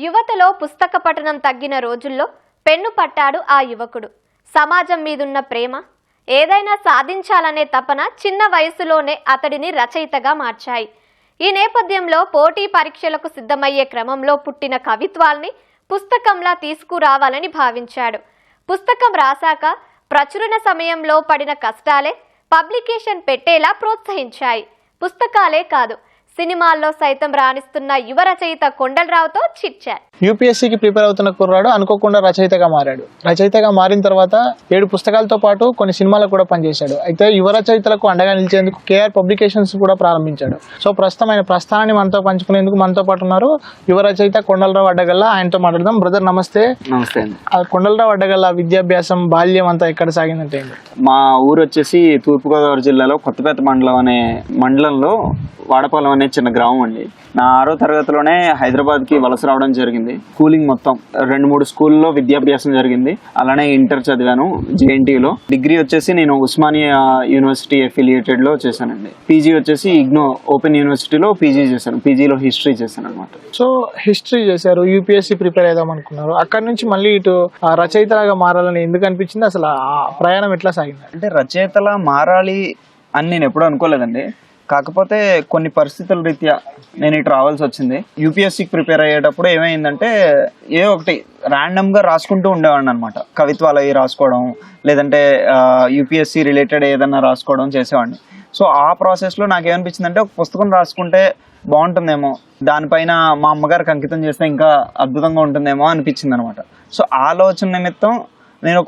యువతలో పుస్తక పఠనం తగ్గిన రోజుల్లో పెన్ను పట్టాడు ఆ యువకుడు. సమాజం మీదున్న ప్రేమ, ఏదైనా సాధించాలనే తపన చిన్న వయసులోనే అతడిని రచయితగా మార్చాయి. ఈ నేపథ్యంలో పోటీ పరీక్షలకు సిద్ధమయ్యే క్రమంలో పుట్టిన కవిత్వాల్ని పుస్తకంలా తీసుకురావాలని భావించాడు. పుస్తకం రాశాక ప్రచురణ సమయంలో పడిన కష్టాలే పబ్లికేషన్ పెట్టేలా ప్రోత్సహించాయి. పుస్తకాలే కాదు, సినిమాల్లో సైతం రాణిస్తున్న యువ రచయిత కొండలరావుతో చిట్ చాట్. యూపీఎస్సీకి ప్రిపేర్ అవుతున్న కుర్రాడు అనుకోకుండా రచయితగా మారాడు. రచయితగా మారిన తర్వాత 7 పుస్తకాలతో పాటు కొన్ని సినిమాలకు కూడా పనిచేశాడు. అయితే యువ రచయితలకు అండగా నిలిచేందుకు కేఆర్ పబ్లికేషన్స్ కూడా ప్రారంభించాడు. సో ప్రస్తుతం ఆయన ప్రస్థానాన్ని మనతో పంచుకునేందుకు మనతో పాటు ఉన్నారు యువ రచయిత కొండలరావు అడ్డగల్ల. ఆయనతో మాట్లాడదాం. బ్రదర్ నమస్తే. నమస్తే అండి. కొండలరావు అడ్డగల్ల విద్యాభ్యాసం, బాల్యం అంతా ఎక్కడ సాగిందంటే? మా ఊరు వచ్చేసి తూర్పుగోదావరి జిల్లాలో కొత్తపేట మండలం అనే మండలంలో వాడపాలెం అనే చిన్న గ్రామం అండి. నా 6వ తరగతిలోనే హైదరాబాద్కి వలస రావడం జరిగింది. స్కూలింగ్ మొత్తం 2-3 స్కూల్లో విద్యాభ్యాసం జరిగింది. అలానే ఇంటర్ చదివాను జేఎన్టీలో. డిగ్రీ వచ్చేసి నేను ఉస్మానియా యూనివర్సిటీ అఫిలియేటెడ్లో చేశానండి. పీజీ వచ్చేసి ఇగ్నో ఓపెన్ యూనివర్సిటీలో పీజీ చేశాను. పీజీలో హిస్టరీ చేశాను అనమాట. సో హిస్టరీ చేశారు, యూపీఎస్సీ ప్రిపేర్ అవుదాం అనుకున్నారు. అక్కడ నుంచి మళ్ళీ ఇటు రచయితలాగా మారాలని ఎందుకు అనిపించింది? అసలు ఆ ప్రయాణం ఎట్లా సాగింది? అంటే రచయితలా మారాలి అని నేను ఎప్పుడూ అనుకోలేదండి. కాకపోతే కొన్ని పరిస్థితుల రీత్యా నేను ఇటు రావాల్సి వచ్చింది. యూపీఎస్సీకి ప్రిపేర్ అయ్యేటప్పుడు ఏమైందంటే ఒకటి ర్యాండమ్గా రాసుకుంటూ ఉండేవాడిని అనమాట. కవిత్వాలు అవి రాసుకోవడం, లేదంటే యూపీఎస్సీ రిలేటెడ్ ఏదన్నా రాసుకోవడం చేసేవాడిని. సో ఆ ప్రాసెస్లో నాకేమనిపించిందంటే ఒక పుస్తకం రాసుకుంటే బాగుంటుందేమో, దానిపైన మా అమ్మగారికి అంకితం చేస్తే ఇంకా అద్భుతంగా ఉంటుందేమో అనిపించింది అనమాట. సో ఆలోచన నిమిత్తం నేను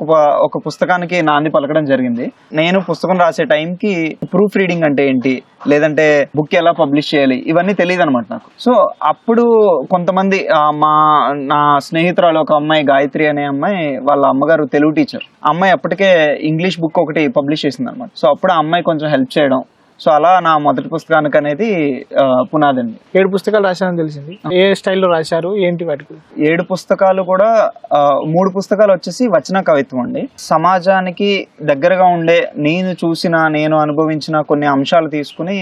ఒక పుస్తకానికి నాంది పలకడం జరిగింది. నేను పుస్తకం రాసే టైంకి ప్రూఫ్ రీడింగ్ అంటే ఏంటి, లేదంటే బుక్ ఎలా పబ్లిష్ చేయాలి, ఇవన్నీ తెలియదు అనమాట నాకు. సో అప్పుడు కొంతమంది నా స్నేహితురాలు ఒక అమ్మాయి, గాయత్రి అనే అమ్మాయి, వాళ్ళ అమ్మగారు తెలుగు టీచర్. అమ్మాయి అప్పటికే ఇంగ్లీష్ బుక్ ఒకటి పబ్లిష్ చేసింది అనమాట. సో అప్పుడు ఆ అమ్మాయి కొంచెం హెల్ప్ చేయడం. సో అలా నా మొదటి పుస్తకానికి అనేది పునాది అండి. 7 పుస్తకాలు రాశారని తెలిసింది. ఏ స్టైల్లో రాశారు, ఏంటి వాటికి? 7 పుస్తకాలు కూడా 3 పుస్తకాలు వచ్చేసి వచన కవిత్వం అండి. సమాజానికి దగ్గరగా ఉండే నేను అనుభవించిన కొన్ని అంశాలు తీసుకుని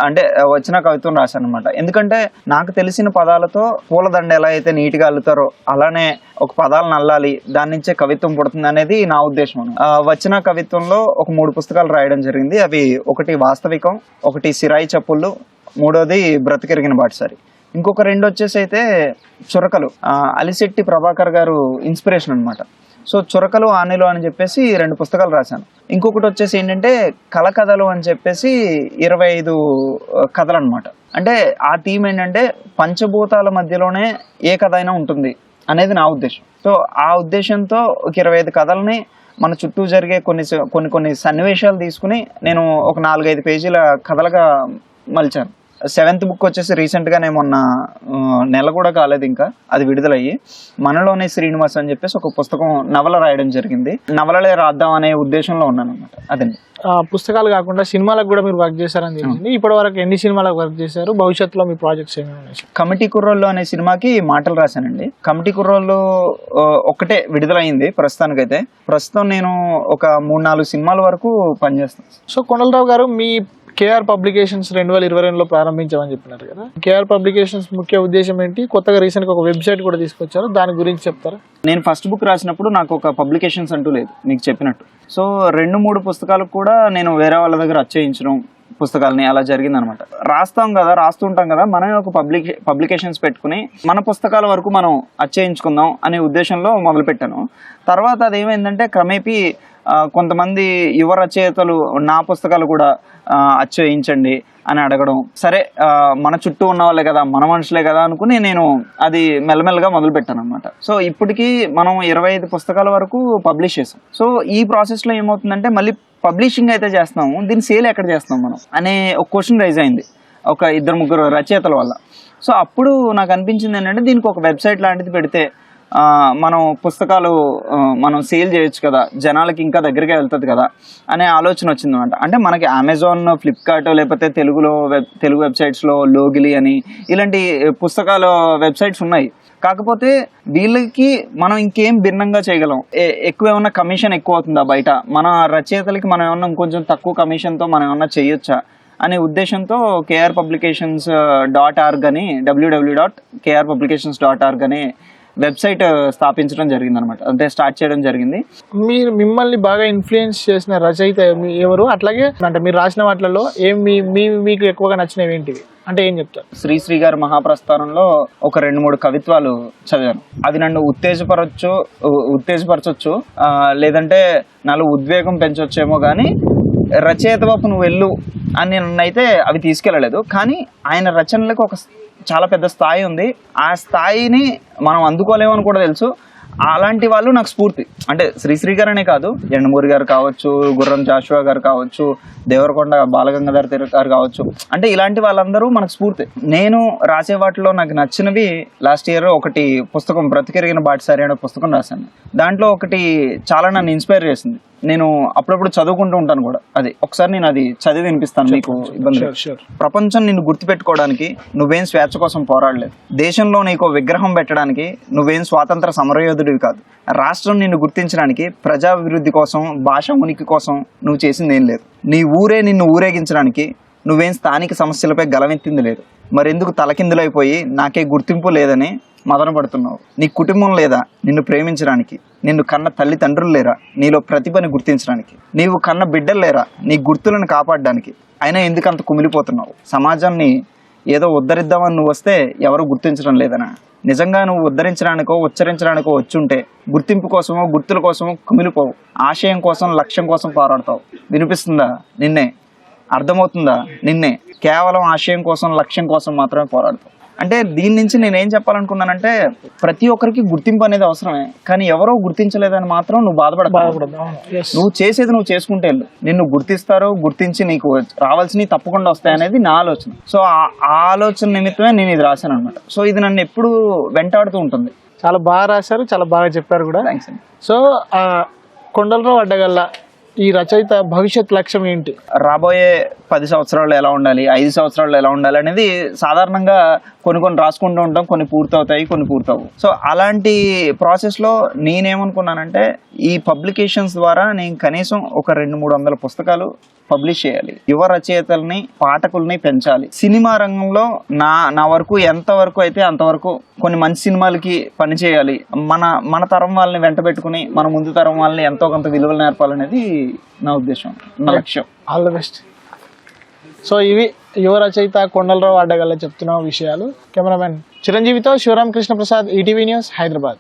అంటే వచన కవిత్వం రాశాను అనమాట. ఎందుకంటే నాకు తెలిసిన పదాలతో పూలదండ ఎలా అయితే నీట్గా అల్లుతారో అలానే ఒక పదాలను అల్లాలి, దాని నుంచే కవిత్వం పుడుతుంది అనేది నా ఉద్దేశం. వచన కవిత్వంలో ఒక 3 పుస్తకాలు రాయడం జరిగింది. అవి ఒకటి వాస్తవికం, ఒకటి సిరాయి చప్పుళ్ళు, 3వది బ్రతికెరిగిన బాటసారి. ఇంకొక 2 వచ్చేసి అయితే చురకలు, అలిశెట్టి ప్రభాకర్ గారు ఇన్స్పిరేషన్ అనమాట. సో చురకలు ఆనెలు అని చెప్పేసి 2 పుస్తకాలు రాశాను. ఇంకొకటి వచ్చేసి ఏంటంటే కళకథలు అని చెప్పేసి 25 కథలు అనమాట. అంటే ఆ థీమ్ ఏంటంటే పంచభూతాల మధ్యలోనే ఏ కథ అయినా ఉంటుంది అనేది నా ఉద్దేశం. సో ఆ ఉద్దేశంతో ఒక 25 కథల్ని మన చుట్టూ జరిగే కొన్ని సన్నివేశాలు తీసుకుని నేను ఒక 4-5 పేజీల కథలుగా మలిచాను. 7th బుక్ వచ్చేసి రీసెంట్గా నేను మొన్న నెల కూడా కాలేదు ఇంకా అది విడుదలయ్యి, మనలోనే శ్రీనివాస్ అని చెప్పేసి ఒక పుస్తకం నవల రాయడం జరిగింది. నవలలే రాద్దాం అనే ఉద్దేశంలో ఉన్నాను అనమాట. అదండి. పుస్తకాలు కాకుండా సినిమాలకు కూడా మీరు వర్క్ చేశారని తెలిసింది. ఇప్పటి వరకు ఎన్ని సినిమాలకు వర్క్ చేశారు? భవిష్యత్తులో మీ ప్రాజెక్ట్స్ ఏమేమి ఉన్నాయి? కమిటీ కుర్రోళ్ళు అనే సినిమాకి మాటలు రాశానండి. కమిటీ కుర్రోళ్ళు ఒక్కటే విడుదలైంది ప్రస్తుతానికైతే. ప్రస్తుతం నేను ఒక 3-4 సినిమాల వరకు పనిచేస్తాను. సో కొండలరావు గారు, మీ కేఆర్ పబ్లికేషన్స్ 2022లో ప్రారంభించామని చెప్పినారు కదా. కేఆర్ పబ్లికేషన్స్ ముఖ్య ఉద్దేశం ఏంటి? కొత్తగా రీసెంట్గా ఒక వెబ్సైట్ కూడా తీసుకొచ్చారు, దాని గురించి చెప్తారా? నేను ఫస్ట్ బుక్ రాసినప్పుడు నాకు ఒక పబ్లికేషన్స్ అంటూ లేదు, మీకు చెప్పినట్టు. సో 2-3 పుస్తకాలకు కూడా నేను వేరే వాళ్ళ దగ్గర అచ్చేయించడం పుస్తకాలని అలా జరిగింది అనమాట. రాస్తుంటాం కదా, మనమే ఒక పబ్లికేషన్స్ పెట్టుకుని మన పుస్తకాల వరకు మనం అచ్చేయించుకుందాం అనే ఉద్దేశంలో మొదలుపెట్టాను. తర్వాత అదేమైందంటే క్రమేపీ కొంతమంది యువ రచయితలు నా పుస్తకాలు కూడా అచ్చేయించండి అని అడగడం. సరే, మన చుట్టూ ఉన్న వాళ్ళే కదా, మన మనుషులే కదా అనుకుని నేను అది మెల్లమెల్లగా మొదలుపెట్టాను అనమాట. సో ఇప్పటికీ మనం 25 పుస్తకాల వరకు పబ్లిష్ చేసాం. సో ఈ ప్రాసెస్లో ఏమవుతుందంటే మళ్ళీ పబ్లిషింగ్ అయితే చేస్తున్నాము, దీని సేల్ ఎక్కడ చేస్తున్నాం మనం అనే ఒక క్వశ్చన్ రైజ్ అయింది ఒక 2-3 రచయితల వల్ల. సో అప్పుడు నాకు అనిపించింది ఏంటంటే దీనికి ఒక వెబ్సైట్ లాంటిది పెడితే మనం పుస్తకాలు మనం సేల్ చేయొచ్చు కదా, జనాలకి ఇంకా దగ్గరగా వెళ్తుంది కదా అనే ఆలోచన వచ్చింది అనమాట. అంటే మనకి అమెజాన్, ఫ్లిప్కార్ట్, లేకపోతే తెలుగు వెబ్సైట్స్లో లోగిలి అని ఇలాంటి పుస్తకాల వెబ్సైట్స్ ఉన్నాయి. కాకపోతే వీళ్ళకి మనం ఇంకేం భిన్నంగా చేయగలం? ఎక్కువ ఏమన్నా కమిషన్ ఎక్కువ అవుతుందా బయట? మన రచయితలకి మనం ఏమన్నా ఇంకొంచెం తక్కువ కమిషన్తో మనం ఏమన్నా చేయొచ్చా అనే ఉద్దేశంతో krpublications.org అని www.krpublications.org అనే వెబ్సైట్ స్థాపించడం జరిగింది అనమాట, అంటే స్టార్ట్ చేయడం జరిగింది. మిమ్మల్ని బాగా ఇన్ఫ్లుయెన్స్ చేసిన రచయిత ఎవరు, అట్లాగే అంటే మీరు రాసిన వాటిలలో మీకు ఎక్కువగా నచ్చినవి ఏంటివి అంటే ఏం చెప్తారు? శ్రీశ్రీ గారి మహాప్రస్థానంలో ఒక 2-3 కవిత్వాలు చదివాను. అవి నన్ను ఉత్తేజపరచొచ్చు, లేదంటే నాలో ఉద్వేగం పెంచొచ్చేమో కానీ రచయిత వైపు నువ్వు వెళ్ళు అని నన్నైతే అవి తీసుకెళ్ళలేదు. కానీ ఆయన రచనలకు ఒక చాలా పెద్ద స్థాయి ఉంది, ఆ స్థాయిని మనం అందుకోలేమని కూడా తెలుసు. అలాంటి వాళ్ళు నాకు స్ఫూర్తి. అంటే శ్రీశ్రీ గారు అనే కాదు, ఎండమూరి గారు కావచ్చు, గుర్రం జాషువా గారు కావచ్చు, దేవరకొండ బాలగంగాధర్ తిలక్ గారు కావచ్చు, అంటే ఇలాంటి వాళ్ళందరూ మనకు స్ఫూర్తి. నేను రాసే వాటిలో నాకు నచ్చినవి లాస్ట్ ఇయర్ ఒకటి పుస్తకం బ్రతికెరిగిన బాటసారి అనే పుస్తకం రాశాను. దాంట్లో ఒకటి చాలా నన్ను ఇన్స్పైర్ చేసింది. నేను అప్పుడప్పుడు చదువుకుంటూ ఉంటాను కూడా, అది ఒకసారి నేను అది చదివి వినిపిస్తాను మీకు ఇబ్బంది. ప్రపంచం నిన్ను గుర్తుపెట్టుకోవడానికి నువ్వేం స్వేచ్ఛ కోసం పోరాడలేదు, దేశంలో నీకు విగ్రహం పెట్టడానికి నువ్వేం స్వాతంత్ర సమరయోధుడివి కాదు, రాష్ట్రం నిన్ను గుర్తించడానికి ప్రజాభివృద్ధి కోసం భాష ఉనికి కోసం నువ్వు చేసింది ఏం లేదు, నీ ఊరే నిన్ను ఊరేగించడానికి నువ్వేం స్థానిక సమస్యలపై గలమెత్తింది లేదు, మరెందుకు తలకిందులైపోయి నాకే గుర్తింపు లేదని మదన పడుతున్నావు, నీ కుటుంబం లేదా నిన్ను ప్రేమించడానికి, నిన్ను కన్న తల్లిదండ్రులు లేరా నీలో ప్రతిభని గుర్తించడానికి, నీవు కన్న బిడ్డలు లేరా నీ గుర్తులను కాపాడడానికి, అయినా ఎందుకు అంత కుమిలిపోతున్నావు, సమాజాన్ని ఏదో ఉద్ధరిద్దామని నువ్వు వస్తే ఎవరు గుర్తించడం లేదనా, నిజంగా నువ్వు ఉద్ధరించడానికో ఉచ్చరించడానికో వచ్చుంటే గుర్తింపు కోసమో గుర్తుల కోసమో కుమిలిపోవు, ఆశయం కోసం లక్ష్యం కోసం పోరాడతావు, వినిపిస్తుందా నిన్నే, అర్థమవుతుందా నిన్నే, కేవలం ఆశయం కోసం లక్ష్యం కోసం మాత్రమే పోరాడతావు. అంటే దీని నుంచి నేనేం చెప్పాలనుకున్నానంటే ప్రతి ఒక్కరికి గుర్తింపు అనేది అవసరమే, కానీ ఎవరో గుర్తించలేదని మాత్రం నువ్వు బాధపడకూడదు. నువ్వు చేసేది నువ్వు చేసుకుంటే వెళ్ళు, నిన్ను గుర్తిస్తారు, గుర్తించి నీకు రావాల్సినవి తప్పకుండా వస్తాయనేది నా ఆలోచన. సో ఆ ఆలోచన నిమిత్తమే నేను ఇది రాశాను అనమాట. సో ఇది నన్ను ఎప్పుడు వెంటాడుతూ ఉంటుంది. చాలా బాగా రాశారు, చాలా బాగా చెప్పారు కూడా. థ్యాంక్స్ అండి. సో కొండలరావు అడ్డగల్ల ఈ రచయిత భవిష్యత్ లక్ష్యం ఏంటి? రాబోయే 10 సంవత్సరాల్లో ఎలా ఉండాలి, 5 సంవత్సరాల్లో ఎలా ఉండాలి అనేది సాధారణంగా కొన్ని రాసుకుంటూ ఉంటాం, కొన్ని పూర్తవుతాయి, కొన్ని పూర్తవు. సో అలాంటి ప్రాసెస్లో నేనేమనుకున్నానంటే ఈ పబ్లికేషన్స్ ద్వారా నేను కనీసం ఒక 200-300 పుస్తకాలు పబ్లిష్ చేయాలి, యువ రచయితల్ని పాఠకుల్ని పెంచాలి. సినిమా రంగంలో నా వరకు ఎంత వరకు అయితే అంతవరకు కొన్ని మంచి సినిమాలకి పనిచేయాలి, మన తరం వాళ్ళని వెంట పెట్టుకుని మన ముందు తరం వాళ్ళని ఎంతో కొంత విలువలు నేర్పాలనేది నా ఉద్దేశం, నా లక్ష్యం. All the best. సో ఇవి యువ రచయిత కొండలరావు అడ్డగల్ల చెప్తున్న విషయాలు. కెమెరామెన్ చిరంజీవితో శివరామకృష్ణ ప్రసాద్, ఈటీవీ న్యూస్, హైదరాబాద్.